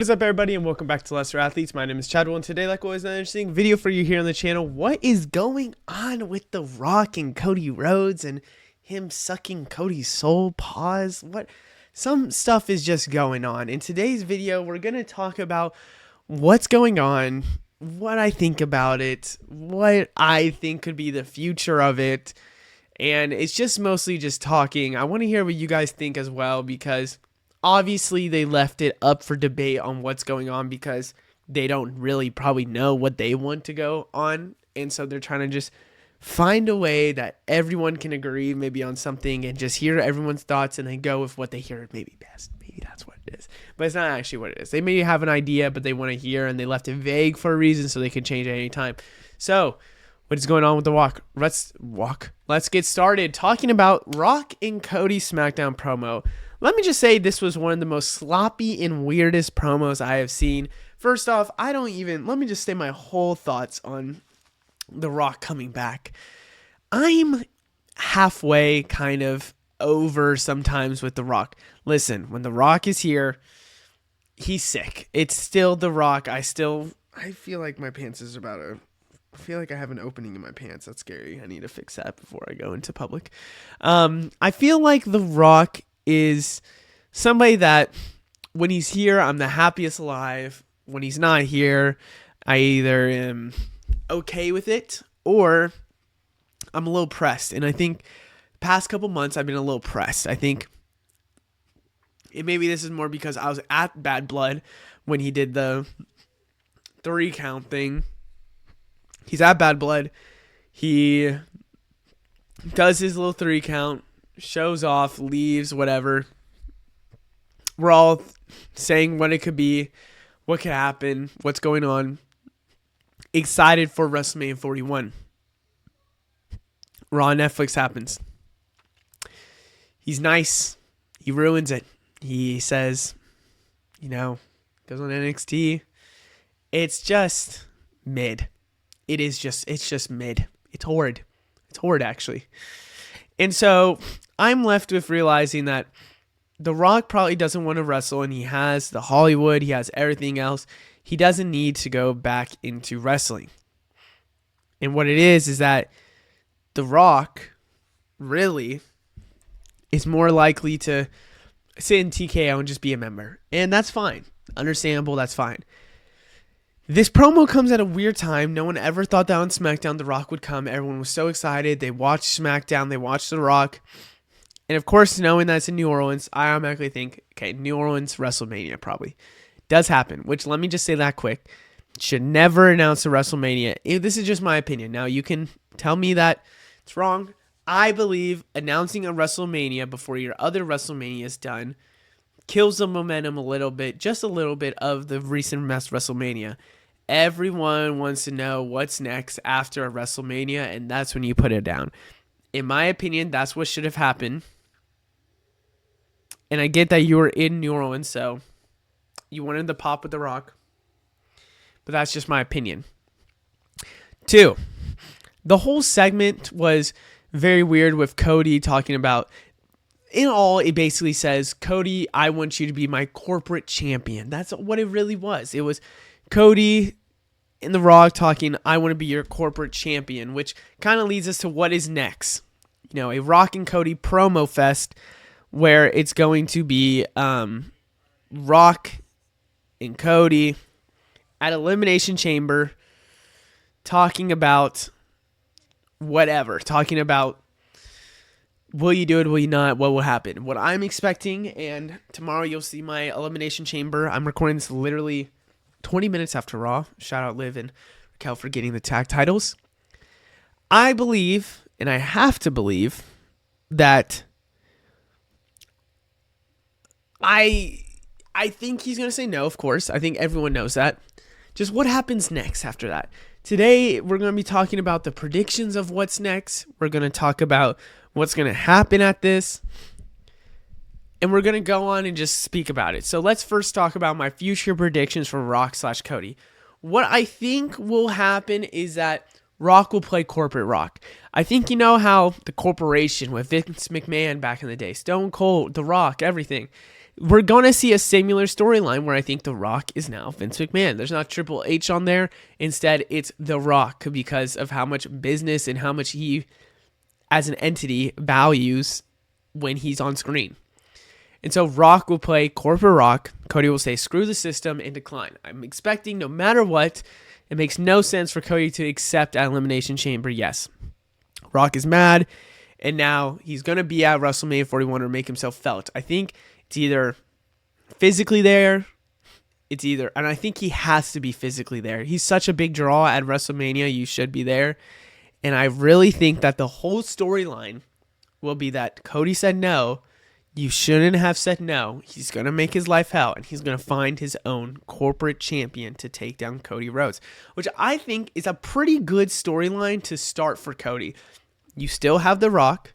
What is up, everybody, and welcome back to Lesser Athletes. My name is Chadwell, and today, like always, another interesting video for you here on the channel. What is going on with The Rock and Cody Rhodes and him sucking Cody's soul? Pause. Some stuff is just going on. In today's video, we're going to talk about what's going on, what I think about it, what I think could be the future of it, and it's just mostly just talking. I want to hear what you guys think as well, because obviously they left it up for debate on what's going on because they don't really probably know what they want to go on. And so they're trying to just find a way that everyone can agree maybe on something and just hear everyone's thoughts and then go with what they hear maybe best. Maybe that's what it is. But it's not actually what it is. They may have an idea, but they want to hear, and they left it vague for a reason so they can change at any time. So what is going on with the walk? Let's get started talking about Rock and Cody SmackDown promo. Let me just say this was one of the most sloppy and weirdest promos I have seen. First off, let me just say my whole thoughts on The Rock coming back. I'm halfway kind of over sometimes with The Rock. Listen, when The Rock is here, he's sick. It's still The Rock. I feel like my pants is I feel like I have an opening in my pants. That's scary. I need to fix that before I go into public. I feel like The Rock is somebody that when he's here, I'm the happiest alive. When he's not here, I either am okay with it or I'm a little pressed. And I think past couple months I've been a little pressed. I think maybe this is more because I was at Bad Blood when he did the 3 count thing. He's at Bad Blood. He does his little 3 count. Shows off, leaves, whatever. We're all saying what it could be, what could happen, what's going on. Excited for WrestleMania 41. Raw on Netflix happens. He's nice. He ruins it. He says, goes on NXT. It's just mid. It's just mid. It's horrid. It's horrid, actually. And so I'm left with realizing that The Rock probably doesn't want to wrestle, and he has the Hollywood, he has everything else. He doesn't need to go back into wrestling. And what it is that The Rock really is more likely to sit in TKO and just be a member. And that's fine. Understandable, that's fine. This promo comes at a weird time. No one ever thought that on SmackDown The Rock would come. Everyone was so excited. They watched SmackDown. They watched The Rock. And of course, knowing that it's in New Orleans, I automatically think, okay, New Orleans, WrestleMania probably. Does happen, which let me just say that quick. Should never announce a WrestleMania. This is just my opinion. Now, you can tell me that it's wrong. I believe announcing a WrestleMania before your other WrestleMania is done kills the momentum a little bit, just a little bit, of the recent WrestleMania. Everyone wants to know what's next after a WrestleMania, and that's when you put it down. In my opinion, that's what should have happened. And I get that you were in New Orleans, so you wanted the pop with The Rock. But that's just my opinion. 2, the whole segment was very weird with Cody talking about, in all, it basically says, Cody, I want you to be my corporate champion. That's what it really was. It was Cody and The Rock talking, I want to be your corporate champion, which kind of leads us to what is next. A Rock and Cody promo fest where it's going to be Rock and Cody at Elimination Chamber talking about whatever. Talking about, will you do it, will you not, what will happen? What I'm expecting, and tomorrow you'll see my Elimination Chamber. I'm recording this literally 20 minutes after Raw. Shout out Liv and Raquel for getting the tag titles. I believe, and I have to believe, that I think he's going to say no, of course. I think everyone knows that. Just what happens next after that? Today, we're going to be talking about the predictions of what's next. We're going to talk about what's going to happen at this. And we're going to go on and just speak about it. So let's first talk about my future predictions for Rock/Cody. What I think will happen is that Rock will play corporate Rock. I think you know how the corporation with Vince McMahon back in the day, Stone Cold, The Rock, everything. we're going to see a similar storyline where I think The Rock is now Vince McMahon. There's not Triple H on there. Instead, it's The Rock because of how much business and how much he, as an entity, values when he's on screen. And so Rock will play corporate Rock. Cody will say, screw the system and decline. I'm expecting no matter what, it makes no sense for Cody to accept an Elimination Chamber. Yes. Rock is mad, and now he's going to be at WrestleMania 41 or make himself felt. I think it's either physically there, and I think he has to be physically there. He's such a big draw at WrestleMania, you should be there. And I really think that the whole storyline will be that Cody said no. You shouldn't have said no. He's going to make his life hell, and he's going to find his own corporate champion to take down Cody Rhodes, which I think is a pretty good storyline to start for Cody. You still have The Rock.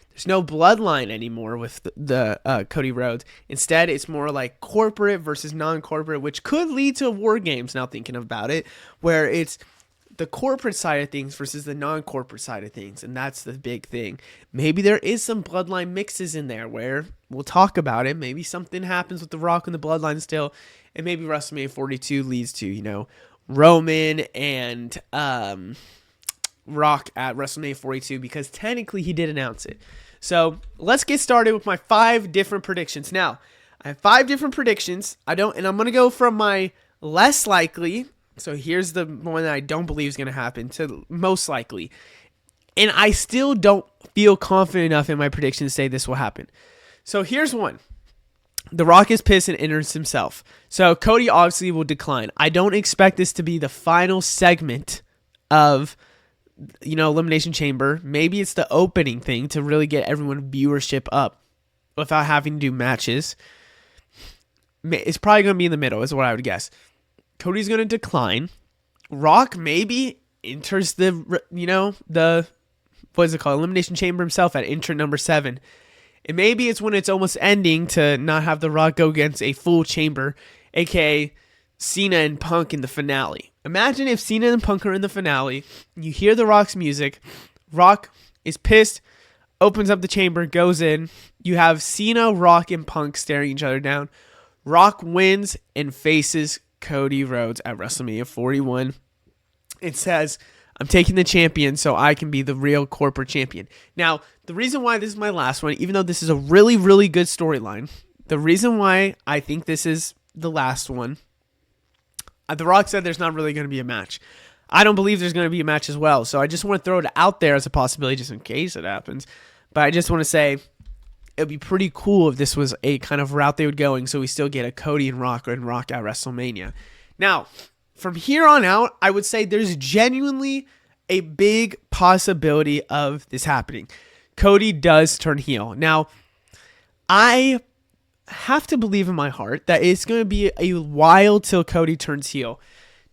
There's no bloodline anymore with the Cody Rhodes. Instead, it's more like corporate versus non-corporate, which could lead to War Games, now thinking about it, where it's the corporate side of things versus the non-corporate side of things, and that's the big thing. Maybe there is some bloodline mixes in there where we'll talk about it. Maybe something happens with The Rock and the bloodline still, and maybe WrestleMania 42 leads to, Roman and Rock at WrestleMania 42 because technically he did announce it. So let's get started with my 5 different predictions. Now, I have 5 different predictions. And I'm going to go from my less likely. So here's the one that I don't believe is going to happen to most likely. And I still don't feel confident enough in my prediction to say this will happen. So here's one. The Rock is pissed and enters himself. So Cody obviously will decline. I don't expect this to be the final segment of Elimination Chamber. Maybe it's the opening thing to really get everyone viewership up without having to do matches. It's probably going to be in the middle is what I would guess. Cody's going to decline. Rock maybe enters the what is it called? Elimination Chamber himself at entrant number 7. And maybe it's when it's almost ending to not have The Rock go against a full chamber, aka Cena and Punk in the finale. Imagine if Cena and Punk are in the finale, you hear The Rock's music, Rock is pissed, opens up the chamber, goes in, you have Cena, Rock, and Punk staring each other down. Rock wins and faces Cody Rhodes at WrestleMania 41. It says, I'm taking the champion so I can be the real corporate champion. Now, the reason why this is my last one, even though this is a really, really good storyline, the reason why I think this is the last one, The Rock said there's not really going to be a match. I don't believe there's going to be a match as well. So I just want to throw it out there as a possibility just in case it happens. But I just want to say it would be pretty cool if this was a kind of route they would going so we still get a Cody and Rock at WrestleMania. Now, from here on out, I would say there's genuinely a big possibility of this happening. Cody does turn heel. Now, I have to believe in my heart that it's going to be a while till Cody turns heel.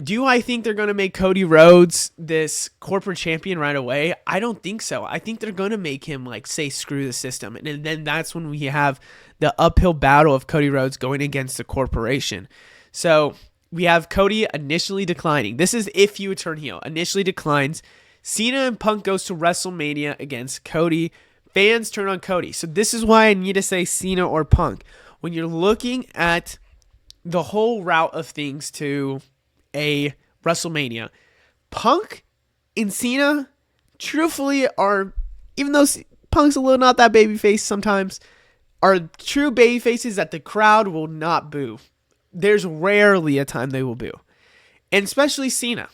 Do I think they're going to make Cody Rhodes this corporate champion right away? I don't think so. I think they're going to make him say screw the system. And then that's when we have the uphill battle of Cody Rhodes going against the corporation. So we have Cody initially declining. This is if you would turn heel. Initially declines. Cena and Punk goes to WrestleMania against Cody. Fans turn on Cody. So this is why I need to say Cena or Punk. When you're looking at the whole route of things to a WrestleMania, Punk and Cena truthfully are, even though Punk's a little not that babyface sometimes, are true babyfaces that the crowd will not boo. There's rarely a time they will boo. And especially Cena.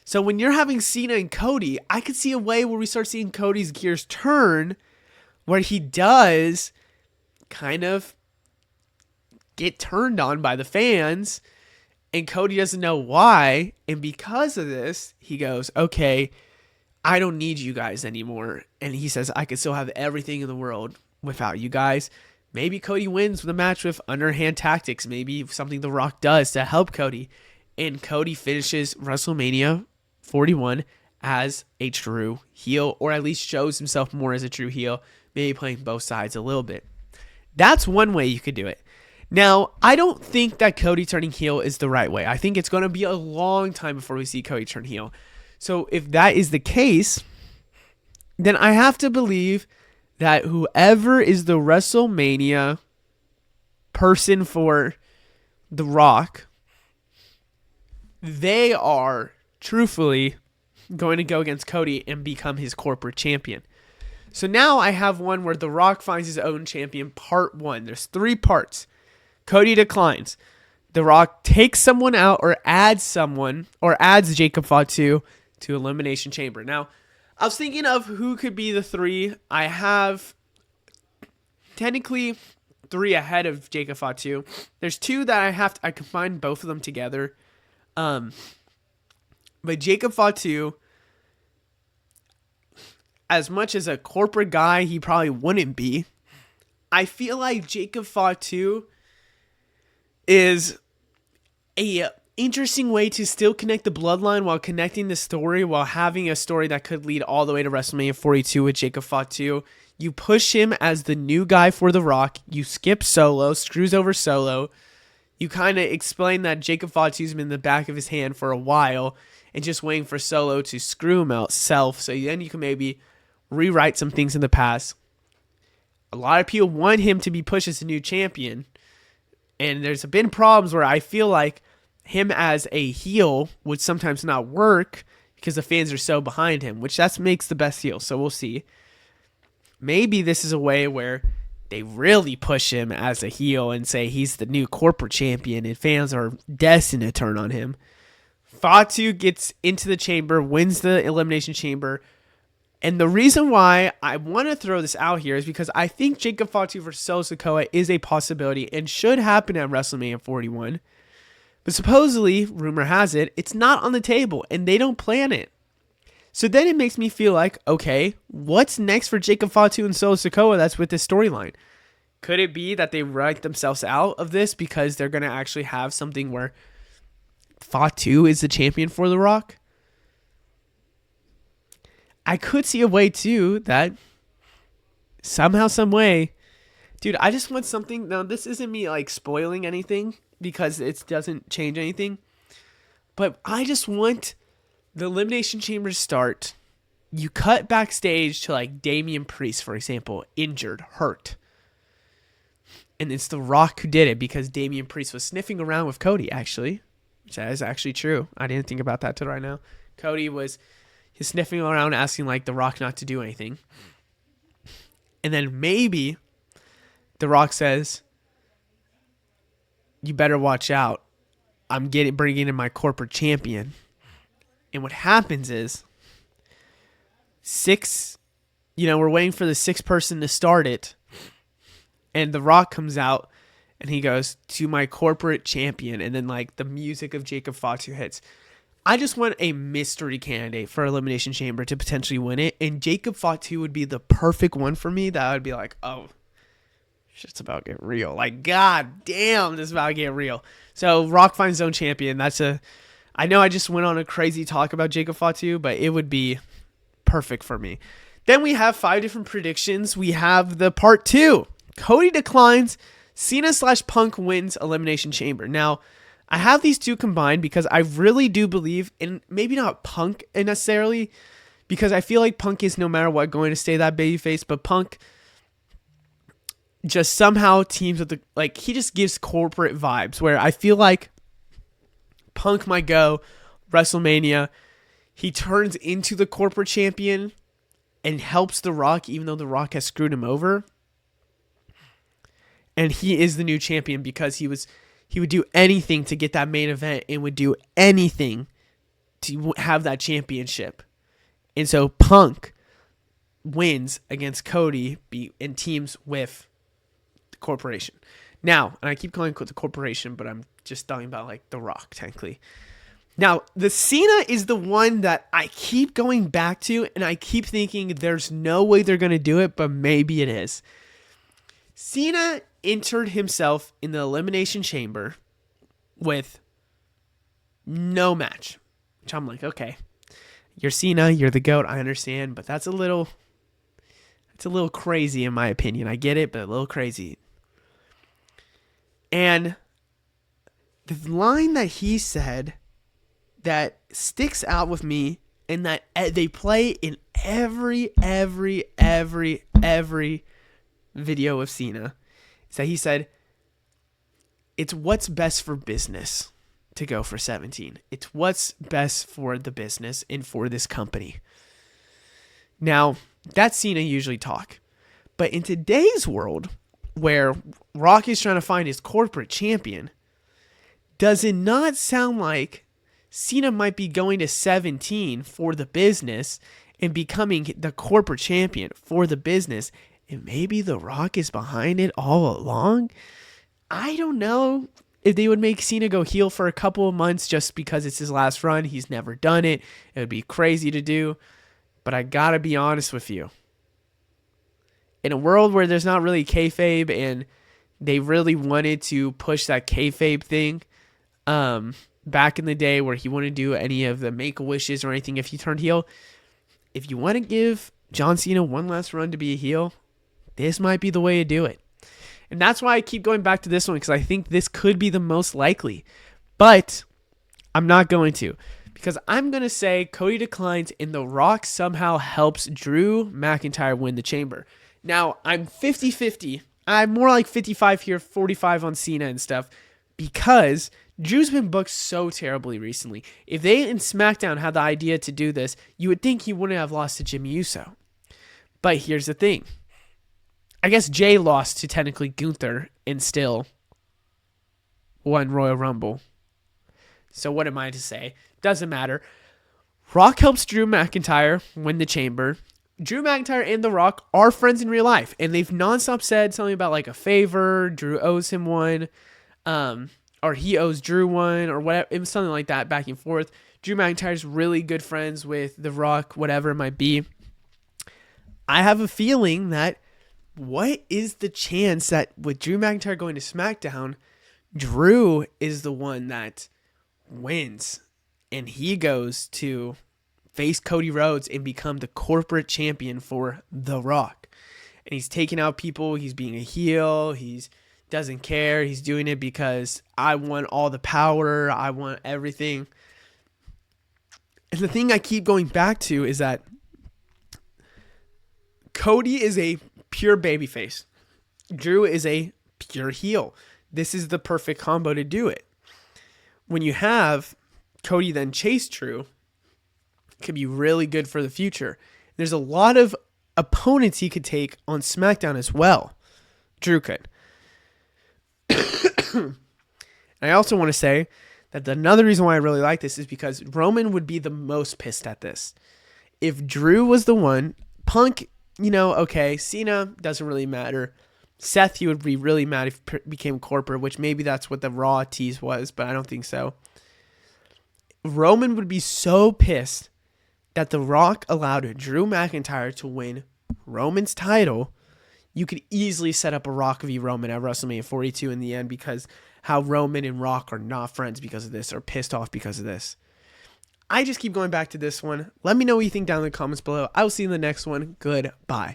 So when you're having Cena and Cody, I could see a way where we start seeing Cody's gears turn, where he does kind of get turned on by the fans, and Cody doesn't know why, and because of this, he goes, okay, I don't need you guys anymore, and he says, I could still have everything in the world without you guys. Maybe Cody wins the match with underhand tactics, maybe something The Rock does to help Cody, and Cody finishes WrestleMania 41 as a true heel, or at least shows himself more as a true heel, maybe playing both sides a little bit. That's one way you could do it. Now, I don't think that Cody turning heel is the right way. I think it's going to be a long time before we see Cody turn heel. So if that is the case, then I have to believe that whoever is the WrestleMania person for The Rock, they are truthfully going to go against Cody and become his corporate champion. So now I have one where The Rock finds his own champion, part 1. There's 3 parts. Cody declines. The Rock takes someone out or adds someone or adds Jacob Fatu to Elimination Chamber. Now, I was thinking of who could be the 3. I have technically 3 ahead of Jacob Fatu. There's 2 that I combine both of them together. But Jacob Fatu, as much as a corporate guy he probably wouldn't be, I feel like Jacob Fatu is a interesting way to still connect the bloodline while connecting the story, while having a story that could lead all the way to WrestleMania 42 with Jacob Fatu. You push him as the new guy for The Rock. You skip Solo, screws over Solo. You kind of explain that Jacob Fatu's been in the back of his hand for a while and just waiting for Solo to screw him out self. So then you can maybe rewrite some things in the past. A lot of people want him to be pushed as a new champion. And there's been problems where I feel like him as a heel would sometimes not work because the fans are so behind him, which that makes the best heel. So we'll see. Maybe this is a way where they really push him as a heel and say he's the new corporate champion and fans are destined to turn on him. Fatu gets into the chamber, wins the Elimination Chamber. And the reason why I want to throw this out here is because I think Jacob Fatu versus Solo Sikoa is a possibility and should happen at WrestleMania 41. But supposedly, rumor has it, it's not on the table and they don't plan it. So then it makes me feel like, okay, what's next for Jacob Fatu and Solo Sikoa that's with this storyline? Could it be that they write themselves out of this because they're going to actually have something where Fatu is the champion for The Rock? I could see a way, too, that somehow, some way, dude, I just want something. Now, this isn't me, like, spoiling anything because it doesn't change anything. But I just want the Elimination Chamber to start. You cut backstage to, like, Damian Priest, for example, injured, hurt. And it's The Rock who did it because Damian Priest was sniffing around with Cody, actually. Which that is actually true. I didn't think about that till right now. Cody was... He's sniffing around asking, like, The Rock not to do anything. And then maybe The Rock says, you better watch out. I'm bringing in my corporate champion. And what happens is, we're waiting for the 6th person to start it. And The Rock comes out and he goes, to my corporate champion. And then, like, the music of Jacob Fatu hits. I just want a mystery candidate for Elimination Chamber to potentially win it. And Jacob Fatu would be the perfect one for me. That would be like, oh, shit's about to get real. Like, god damn, this is about to get real. So Rock finds his own champion. I know I just went on a crazy talk about Jacob Fatu, but it would be perfect for me. Then we have 5 different predictions. We have the part 2. Cody declines. Cena/Punk wins Elimination Chamber. Now, I have these 2 combined because I really do believe in, maybe not Punk necessarily, because I feel like Punk is no matter what going to stay that babyface, but Punk just somehow teams with he just gives corporate vibes where I feel like Punk might go WrestleMania. He turns into the corporate champion and helps The Rock, even though The Rock has screwed him over. And he is the new champion because he would do anything to get that main event and would do anything to have that championship. And so Punk wins against Cody and teams with the corporation. Now, and I keep calling it the corporation, but I'm just talking about like The Rock, technically. Now, the Cena is the one that I keep going back to, and I keep thinking there's no way they're going to do it, but maybe it is. Cena entered himself in the Elimination Chamber with no match, which I'm like, okay, you're Cena, you're the GOAT, I understand, but that's a little crazy in my opinion. I get it, but a little crazy. And the line that he said that sticks out with me and that they play in every every video of Cena is that he said, it's what's best for business to go for 17. It's what's best for the business and for this company. Now, that's Cena usually talk. But in today's world, where Rock is trying to find his corporate champion, does it not sound like Cena might be going to 17 for the business and becoming the corporate champion for the business, and maybe The Rock is behind it all along? I don't know if they would make Cena go heel for a couple of months just because it's his last run. He's never done it. It would be crazy to do. But I gotta be honest with you. In a world where there's not really kayfabe and they really wanted to push that kayfabe thing back in the day where he wouldn't do any of the make-a-wishes or anything if he turned heel, if you want to give John Cena one last run to be a heel, this might be the way to do it. And that's why I keep going back to this one, because I think this could be the most likely. But I'm not going to, because I'm going to say Cody declines and The Rock somehow helps Drew McIntyre win the Chamber. Now, I'm 50-50. I'm more like 55 here, 45 on Cena and stuff, because Drew's been booked so terribly recently. If they in SmackDown had the idea to do this, you would think he wouldn't have lost to Jimmy Uso. But here's the thing. I guess Jay lost to technically Gunther and still won Royal Rumble. So what am I to say? Doesn't matter. Rock helps Drew McIntyre win the Chamber. Drew McIntyre and The Rock are friends in real life, and they've nonstop said something about like a favor. Drew owes him one, or he owes Drew one, or whatever. It was something like that, back and forth. Drew McIntyre's really good friends with The Rock, whatever it might be. I have a feeling that what is the chance that with Drew McIntyre going to SmackDown, Drew is the one that wins, and he goes to face Cody Rhodes and become the corporate champion for The Rock. And he's taking out people. He's being a heel. He's doesn't care. He's doing it because I want all the power. I want everything. And the thing I keep going back to is that Cody is a pure babyface. Drew is a pure heel. This is the perfect combo to do it. When you have Cody then chase Drew, it could be really good for the future. There's a lot of opponents he could take on SmackDown as well. Drew could. And I also want to say that another reason why I really like this is because Roman would be the most pissed at this. If Drew was the one, Punk, okay, Cena doesn't really matter. Seth, he would be really mad if he became corporate, which maybe that's what the Raw tease was, but I don't think so. Roman would be so pissed that The Rock allowed Drew McIntyre to win Roman's title. You could easily set up a Rock v. Roman at WrestleMania 42 in the end, because how Roman and Rock are not friends because of this, or pissed off because of this. I just keep going back to this one. Let me know what you think down in the comments below. I will see you in the next one. Goodbye.